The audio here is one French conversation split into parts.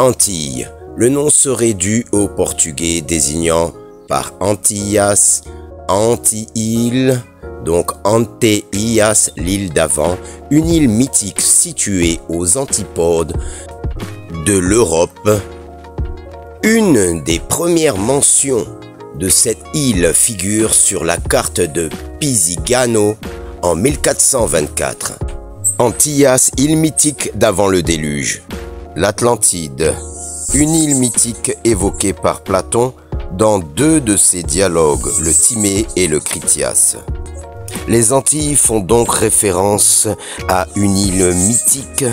Antilles. Le nom serait dû au portugais désignant par Antillas, Anti-île, donc Antillas, l'île d'avant, une île mythique située aux antipodes de l'Europe. Une des premières mentions de cette île figure sur la carte de Pisigano en 1424. Antillas, île mythique d'avant le déluge. L'Atlantide, une île mythique évoquée par Platon dans deux de ses dialogues, le Timée et le Critias. Les Antilles font donc référence à une île mythique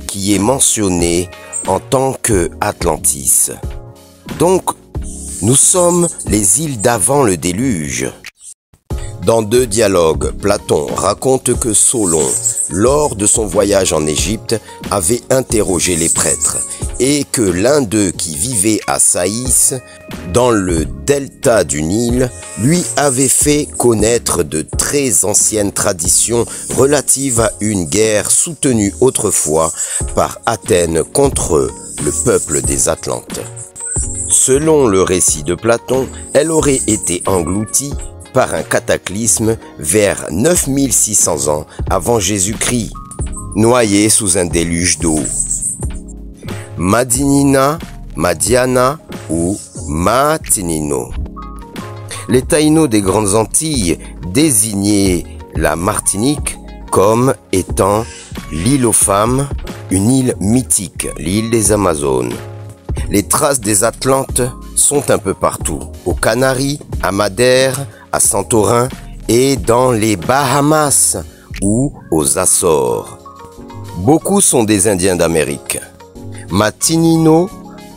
qui est mentionnée en tant que Atlantis. Donc, nous sommes les îles d'avant le déluge. Dans deux dialogues, Platon raconte que Solon, lors de son voyage en Égypte, avait interrogé les prêtres et que l'un d'eux qui vivait à Saïs, dans le delta du Nil, lui avait fait connaître de très anciennes traditions relatives à une guerre soutenue autrefois par Athènes contre le peuple des Atlantes. Selon le récit de Platon, elle aurait été engloutie par un cataclysme vers 9600 ans avant Jésus-Christ, noyée sous un déluge d'eau. Madinina, Madiana ou Matinino. Les Taïnos des Grandes Antilles désignaient la Martinique comme étant l'île aux femmes, une île mythique, l'île des Amazones. Les traces des Atlantes sont un peu partout, aux Canaries, à Madère, à Santorin et dans les Bahamas ou aux Açores. Beaucoup sont des Indiens d'Amérique. Matinino,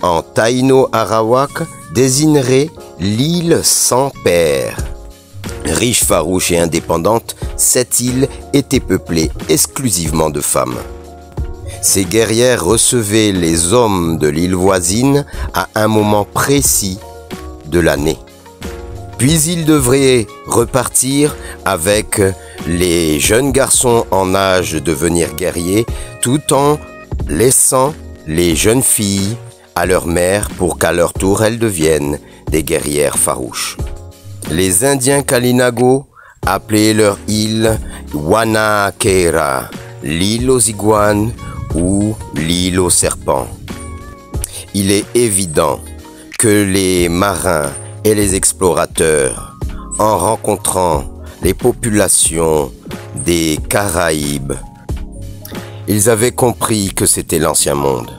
en taïno-arawak, désignerait l'île sans père. Riche, farouche et indépendante, cette île était peuplée exclusivement de femmes. Ces guerrières recevaient les hommes de l'île voisine à un moment précis de l'année. Puis ils devraient repartir avec les jeunes garçons en âge de devenir guerriers, tout en laissant les jeunes filles à leur mère pour qu'à leur tour elles deviennent des guerrières farouches. Les Indiens Kalinago appelaient leur île Wanakera, l'île aux iguanes ou l'île aux serpents. Il est évident que les marins et les explorateurs, en rencontrant les populations des Caraïbes, ils avaient compris que c'était l'ancien monde.